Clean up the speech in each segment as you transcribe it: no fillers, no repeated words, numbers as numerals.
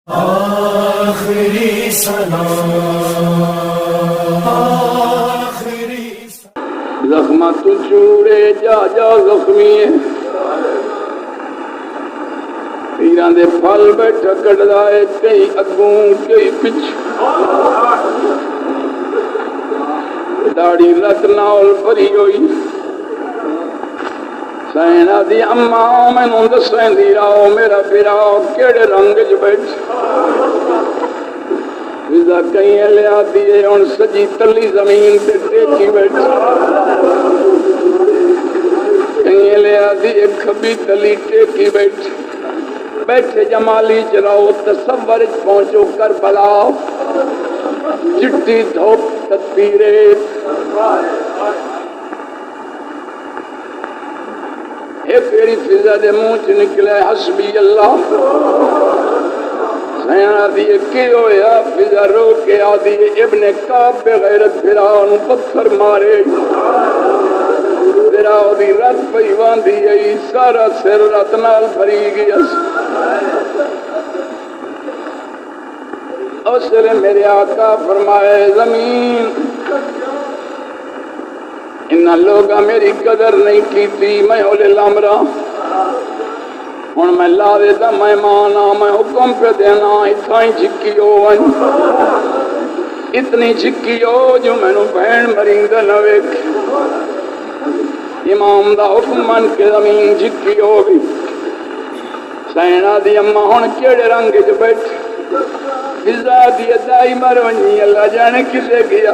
آخری سلام زخمت چوڑے جا جا زخمی پیران دے پھل بیٹھا کڑدا ہے کئی اگوں کئی پچھوں داڑھی رت نال بھری ہوئی سینا دی اماں مینوں دسیں دی راہ میرا پیرا کیڑے رنگ چ بیٹھا ویزا کہیں لیا دیے ہن سجی تلی زمین تے ٹیکی بیٹھا کہیں لیا دیے کھبی تلی ٹیکی بیٹھے جمالی چلاؤ تصور پہنچو کربلا چٹی دھوپ تدبیرے ایک ایڑی فضا دے منہ چ نکلے حسبی اللہ سینا دیے کی ہویا فضا رو کے آدھی ابن کعب بغیرت فرعون پتھر مارے فراؤ دی رت پئی واندھی آئی سارا سر رت نال بھری گیا اسلے میرے آقا فرمائے زمین انہاں لوگاں میری قدر نہیں کی تھی میں اولے لامرا ہن میں لا دے دا مہمان میں حکم پہ دینا اتھائیں جھکی ہو اتنی جھکی ہو جو مینوں بہن مریندا نہ ویکھ امام دا حکم من کے زمین جھکی ہو گئی سینا دی اماں ہن کیڑے رنگ چ بیٹھی فضا دی ادائی مرونی اللہ جانے کسے گیا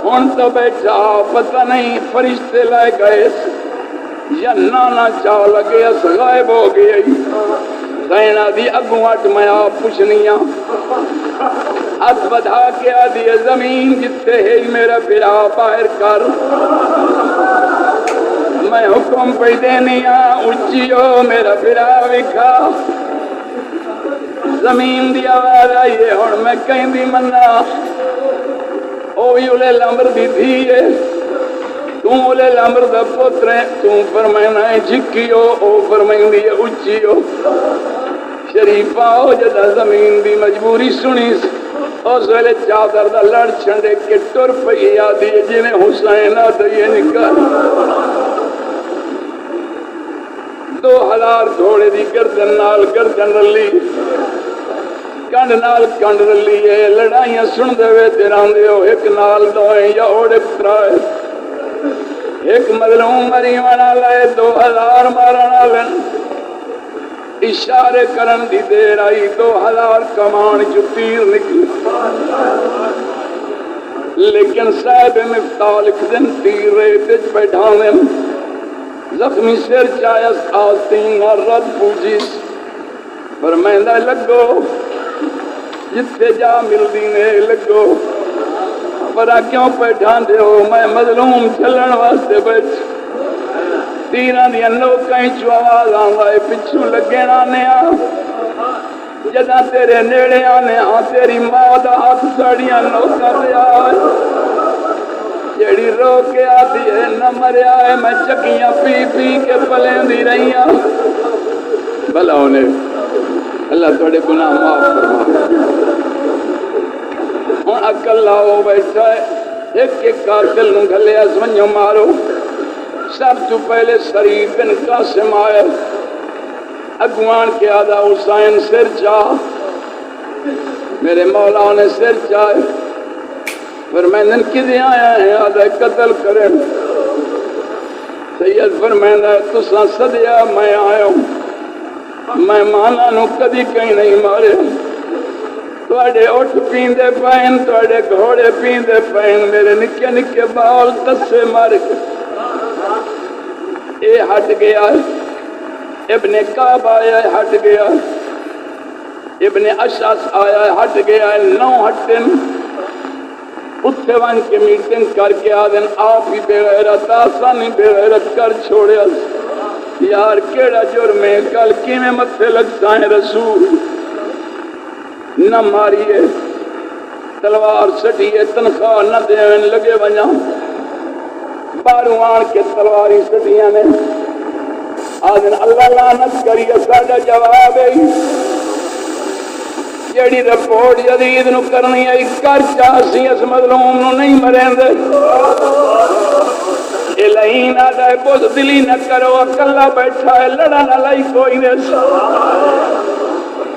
ہن تو بیٹھا پتہ نہیں فرشتے لائے گئے یا نانا چاہ لگے اس غائب ہو گئی سینا دی اگوں اٹ میں آپ پوچھنیاں ہاتھ بدھا کے آدھی زمین جتے ہے میرا پھرا باہر کر میں حکم پہ دینیا اچھی ہو میرا پھرا وکھا زمین دی آواز آئی ہے ہن میں کہیں دی منا اوہی اولے لمبر دی دھی ہے توں اولے لمبر دا پتر ہے توں فرمائنا ہے جھکی ہو او فرمائن دی اچھی ہو شریفہ ہو جدا زمین دی مجبوری سنی اس ویلے چادر دا لڑ چھنڈے کے ٹر پئی آدھی جنہیں حسین آدھی نکل 2000 گھوڑے دی گردن نال گردن رلی کنڈ نال کنڈ رلی ہے لڑائیاں سن دے وے تیران دے ہو ایک نال دوئیں یا اوڑے پترائے ایک مظلوم مری وانا لائے 2000 مارنا لن اشارے کرن دی دیر آئی 2000 کمان جو تیر نکلی لیکن صاحب مفتاح لکھ دن تیر ریت بیٹھانے زخمی سر چایس آستین رد پوجیس فرمائندہ لگو جتے جا مل دینے لگو پرا کیوں بیٹھان دے ہو میں مظلوم چلن واسطے بیٹھ تیران دیا لوگ کہیں چو آواز آنگائے پچھو لگے آنے جدا تیرے نیڑے آنے تیری ماں دا ہاتھ ساڑیاں لوگاں دے آئے جیڑی رو کے آتی ہے نہ مرے آئے میں چکیاں پی پی کے پلیں دی رہیاں بھلا انہیں اللہ توڑے گناہ معاف فرما ہن عقل لاؤ بیٹھا ہے ایک قاتل نو گھلے اسمنیوں مارو سب تو پہلے شریف بن قاسم آئے اگوان کے آدھا حسین سر چاہ میرے مولا نے سر چاہے فرمائندن کدھے آیا ہے آدھا قتل کریں سید فرمائندہ تساں صدیہ میں آیا ہوں میں مانا نو کدی کہیں نہیں مارے توڑے اٹھ پیندے پائن توڑے گھوڑے پیندے پائن میرے نکے نکے بال تسے مار کے اے ہٹ گیا ابن کعب آیا ہٹ گیا ابن اشعث آیا ہٹ گیا 9 ہٹن اتھے وان کے میٹنگ کر کے آدن آپ ہی بے غیرت آسانی بے غیرت کر چھوڑے یار کیڑا جرم ہے کل کی میں متھے لگتا ہے رسول نہ ماریے تلوار سٹیے تنخواہ نہ دین لگے ونجا باروان کے تلواری سٹیاں نے آدن اللہ لعنت کریے ساڈا جواب ہے جیڑی رپورٹ جدید نو کرنی ہے کر چاسی اس مظلوم نو نہیں مرین دے الہین آدھا ہے بہت دلی نہ کرو اکلا بیٹھا ہے لڑا نہ لائی کوئی نہیں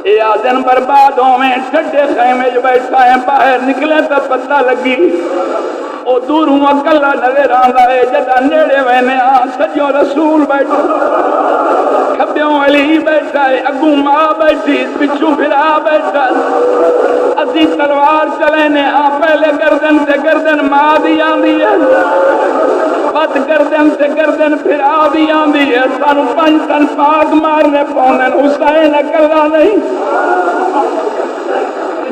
اے آدن برباد ہوئے ٹھڈے خیمے جو بیٹھا ہے باہر نکلے تو پتہ لگی او دوروں اکلا نظر آندا ہے جدا نیڑے وینے سجوں رسول بیٹھا کھبیوں علی بیٹھا ہے اگوں ماں بیٹھی پچھوں پھرا بیٹھا اسی تلوار چلینے پہلے گردن سے گردن ماں دی آندی ہے بد گردن سے گردن پھرا بھی آندی ہے سانو 5 ٹن پاک مارنے پونے حسین اکلا نہیں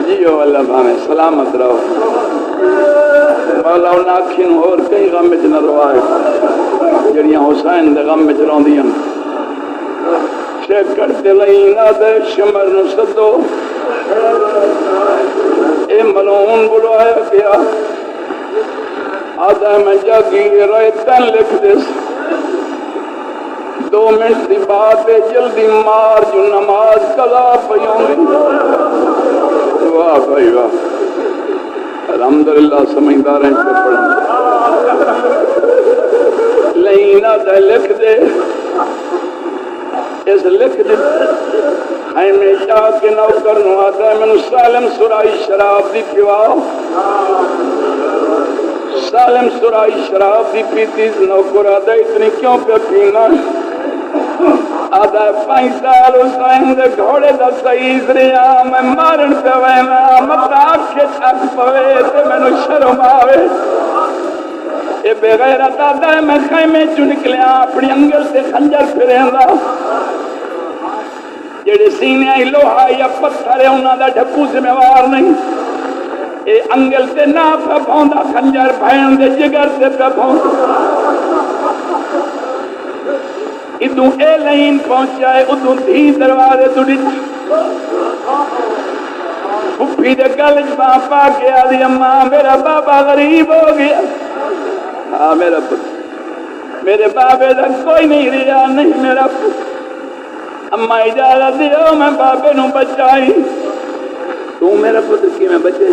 جیو اللہ بھانے سلامت رہو مولا انہاں آکھیں اور کئی غم وچ نہ روائے جڑیاں حسین دے غم وچ روندیاں چکر دلائینا دے شمر نو سدو اے ملعون بلوایا گیا آدھا میں جاگی رائے تن لکھ دیس 2 منٹ دی بات ہے جلدی مار جو نماز قضا پیوں گی واہ بھائی واہ الحمدللہ سمجھدار ہیں کو پڑھیں لہینہ دے لکھ دے اس لکھ دے میں چاہ کے نوکر نو آتا ہے میں سالم سرائی شراب دی پیواؤ سالم سرائی شراب دی پیتی نوکر آدھا اتنی کیوں پہ پینا آدھا 5 سال حسین دے گھوڑے دا سعید رہا میں مارن پہ وینا مت آنکھیں چھک پوے تے میں نو شرم آوے اے بے غیرت آدھا ہے میں خیمے چو نکلیا اپنی انگل سے خنجر پھریں دا جیڑے سینے آئی لوہا یا پتھر ہے انہاں دا ڈھپو ذمہوار نہیں اے انگل سے نا پہ پھوندا خنجر بھین دے جگر سے پہ پھوندا ادھوں اے لائن پہنچا ہے ادھوں دھی دروازے تو ڈچ پھپھی دے گلج باپا کے آدھی اماں میرا بابا غریب ہو گیا ہاں میرا پتر میرے بابے دا کوئی نہیں رہا نہیں میرا پتر اماں اجازت دیو میں بابے نو بچائی تو میرا پتر کی میں بچے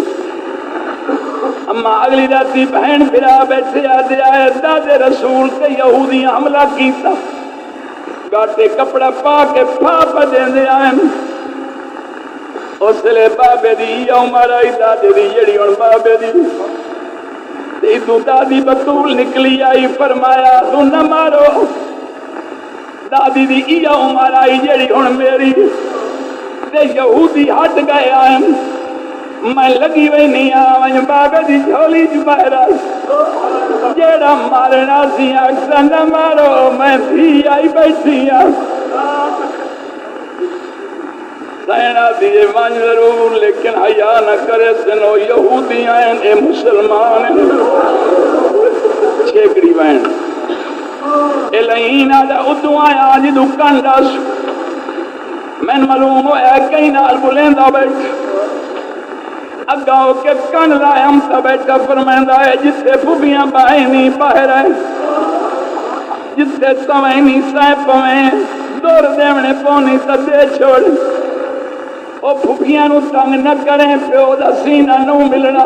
اماں اگلی راتی بہن پھرا بیٹھے آدھے آئے دادے رسول تے یہودی حملہ کیتا گاٹے کپڑا پا کے پھاپا دین دے آئے اس لئے بابے دی یا عمر آئی دادے دی جڑی ان بابے دی تو دادی بطول نکلی آئی فرمایا تو نہ مارو دادی دی یا عمر آئی جڑی ان میری تے یہودی ہٹ گئے آئے میں لگی وی نہیں آویں بابے دی جھولی جو باہرہ جیڑا مارنا سی اکسا نہ مارو میں بھی آئی بیٹھی سینا دیئے من ضرور لیکن حیاء نہ کرے سنو یہودی آئیں اے مسلمان چھیکڑی بین اے لہین آدھا ادو آیا آجی دکان داس میں معلوم ہو اے کئی نال بلیندہ بیٹھ اگاؤ کے کن لائے ہم تا بیٹھا فرمائندہ ہے جسے پھوبیاں باہنی باہر ہے جسے سوینی سائے پویں دور دیونے پونی تا دے چھوڑ او پھوبیاں نو تنگ نہ کریں پیو دا سینہ نو ملنا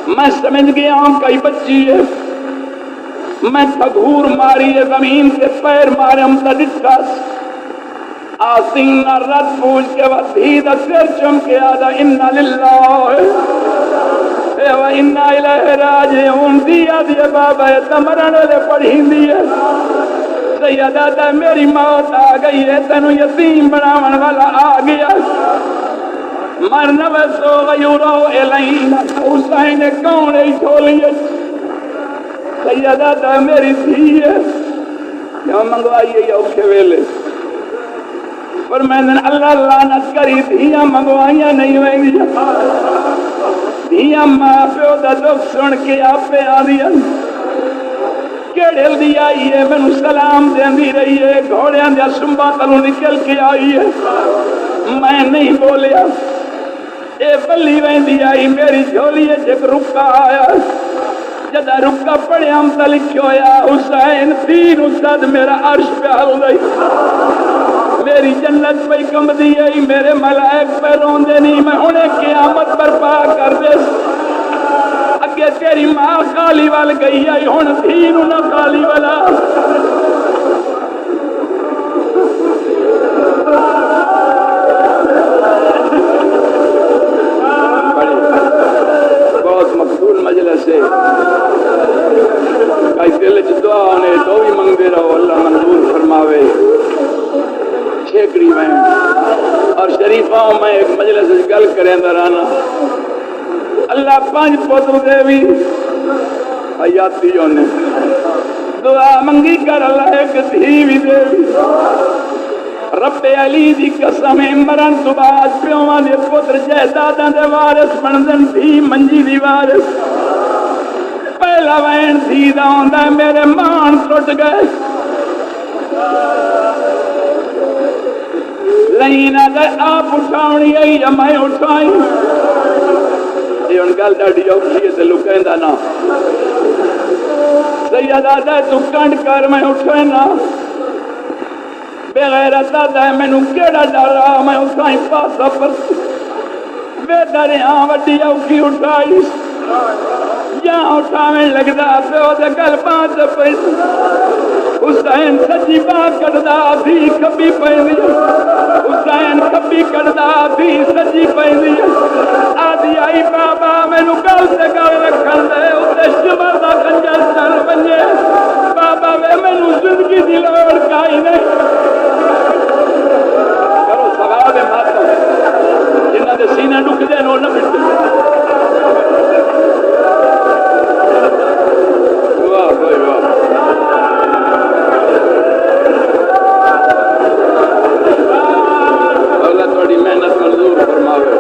میں سمجھ گیا ہوں کئی بچی ہے میں تھگور ماری ہے زمین سے پیر مارے ہم تا ڈٹکاس آسین رد پوچھ کے وحید سر چمکے آدھا انہا للہ و انہا الہ راجعون دیا دیا بابا تمرن لے پڑھیں دیا سید آدھا میری موت آ گئی ہے تنو یتیم بناون والا آ گیا مرنا بسو غیورو الہین حسین کون ای چھولیے سید آدھا میری دھی ہے یہاں منگوائیے یا اوکھے ویلے پر میں نے اللہ لعنت کری دھیاں منگوائیاں نہیں ہوئیں گی دھیاں ماں پیو دا دکھ سن کے آپ پہ آدھیاں کیڑل دی آئی ہے میں نے سلام دین دی رہی ہے گھوڑیاں دیا سنبا تلو نکل کے آئی ہے میں نہیں بولیا اے بلی وین دی آئی میری جھولی ہے جب رکا آیا جدہ رکا پڑے ہم تلکھو یا حسین تین استاد میرا عرش پہ حل گئی میری جنت پہ کم دی ہے، میرے ملائک پہ روندے نہیں، میں انہیں قیامت برپا کر دے، اگے تیری ماں کالی وال گئی ہے، ہن دھی نوں نہ کالی والا۔ بہت مقبول مجلس ہے، کئی دل چ دعا نے تو بھی منگتے رہو، اللہ منظور فرماوے۔ چھیکڑی میں اور شریفاں میں ایک مجلس گل کریں درانا، اللہ پانچ پتر دے بھی حیاتی ہونے، دعا منگی کر اللہ ایک دھی بھی دے بھی۔ رب علی دی قسم مرن تو بعد پیواں دے پتر جائیداداں دے وارث بندن، دھی منجی دی وارث۔ پہلا وین دھی دا ہوندا میرے مان ٹوٹ گئے، لینا دے آپ اٹھاونی ہے یا میں اٹھائی، یہ ان گل ڈاڈی اوکھی ہے تے لکیندا نا، سیدہ دے تو کنڈ کر میں اٹھے نا، بے غیرت دا ہے مینوں کیڑا ڈرا میں اٹھائی پاسا پر، بے دریاں وڈی اوکھی اٹھائی، جہاں اٹھاویں لگدا پیو دے گل پانچ پہ، حسین سجی باں کٹدا تھی کبھی پیندی، حسین کبھی کٹدا تھی سجی پیندی، آدھی آئی بابا مینوں گل تے گل رکھن دے، اُتے شمر دا خنجر چل ونجے، بابا وے مینوں زندگی دی لوڑ کائی نہیں۔ کرو ثواب ماتم، جنہاں دے سینے ڈکدے نو نہ مٹدے۔ واہ بھائی واہ، اللہ تھوڑی محنت منظور فرماوے۔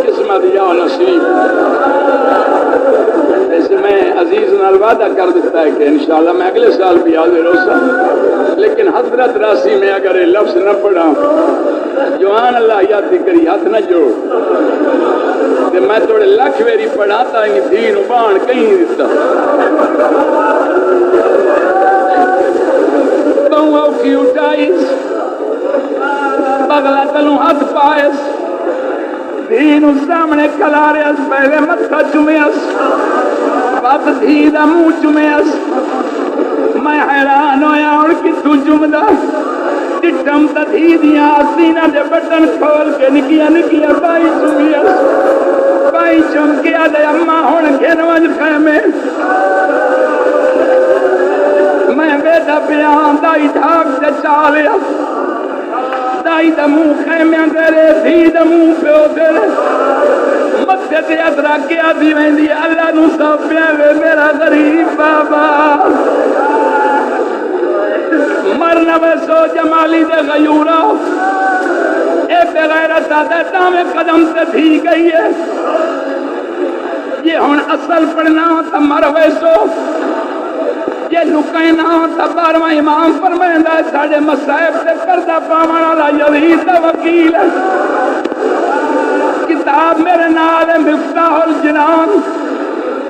قسمت یا نصیب، اس میں عزیز نال وعدہ کر دیتا ہے کہ انشاءاللہ میں اگلے سال بھی حاضر ہو سا، لیکن حضرت راسی میں اگر یہ لفظ نہ پڑھا جوان اللہ یادی کری ہاتھ نہ جوڑ، کہ میں تھوڑے لکھ ویری پڑھاتا ہی دین بان کہیں دیتا بہو کی اٹھائیس بغلہ تلوں ہاتھ پائس، دین اس سامنے کلارے اس پہلے متھا چمے اس بات دھی دا منہ چمے اس، میں حیران ہویا اور کتو چمدہ ٹٹم تا دھی دیا سینہ دے بٹن کھول کے نکیا نکیا بائی چمی اس، بائی چم کے آدھے اممہ ہون گھنوان خیمے، میں بیٹا پیان دائی دھاک دے چالیا، دائی دا منہ خیمے تیرے دھی دا منہ پیو تیرے، مدھے تے ادرا کیا دی ویندی اللہ نو سب پیاوے میرا غریب بابا، مرنا میں سو جمالی دے غیورا، اے بغیرت دیتا میں قدم تے تھی گئی ہے، یہ ہون اصل پڑھنا ہوتا مروے سو، یہ لکینا ہوتا بارواں امام فرمائندہ ہے ساڑھے مسائب سے پردہ پاوانا لا یزید دا وکیل ہے، کتاب میرے نال مفتاح الجنان،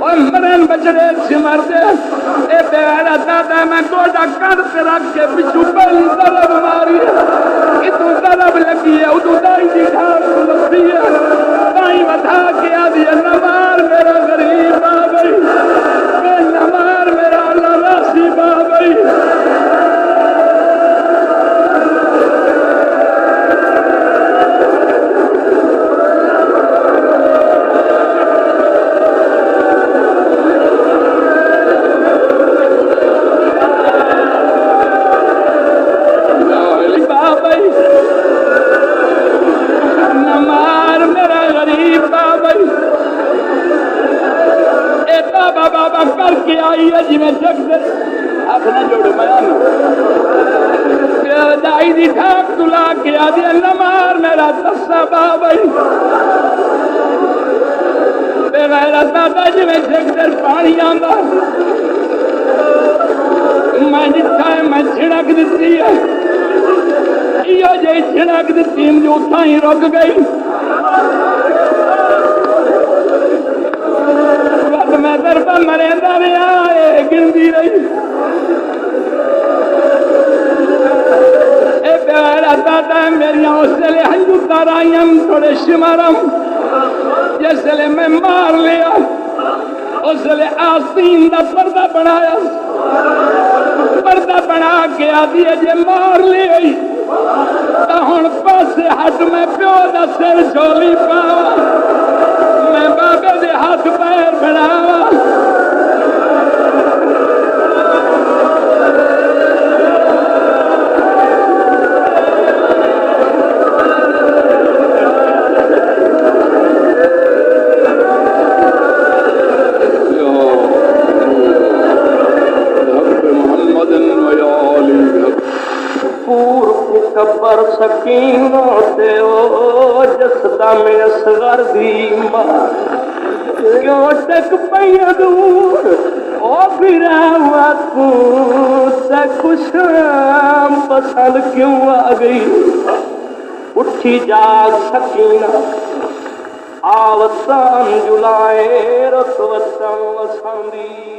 اور مرن بچڑے سمر دے، اے بغیرت دادا میں گوڑا کر سے رکھ کے پچھو پہلی ضرب ماری ہے، اتو ضرب لگی ہے، اتو دائی دی ٹھاک لگتی ہے، دائی بتا کے آدھی ہے نمار میرا غریب بابئی، اے نمار میرا اللہ راسی بابئی، بابا کر کے آئی ہے جی میں جگ سے ہاتھ نہ جوڑو میں آنا دائی دی ٹھاک تلا کے آدھی اللہ مار میرا تسا بابائی بے غیرت دادا جی میں جگ سے پانی آندا میں جتھا ہے میں چھڑک دیتی ہے یہ جی چھڑک دیتی مجھے اتھا ہی رک گئی میں دربہ مرے اندر آئے گندی رہی دادا میری اسلے ہنجو تارائیم تھوڑے شمارم جسلے میں مار لیا اسلے آستین دا پردہ بنایا پردہ بنا کے آدھی جے مار لیا تا ہن پاسے ہاتھ میں پیو دا سر جھولی پاوا میں بابے دے ہاتھ پیر بناوا کبر سکینہ تے او جسدہ میں اصغر دیمبا کیوں ٹک پیا دور او براوا کو تے کچھ پسند کیوں آ گئی اٹھی جاگ سکینہ آوتان جلائے رتوتان وساندی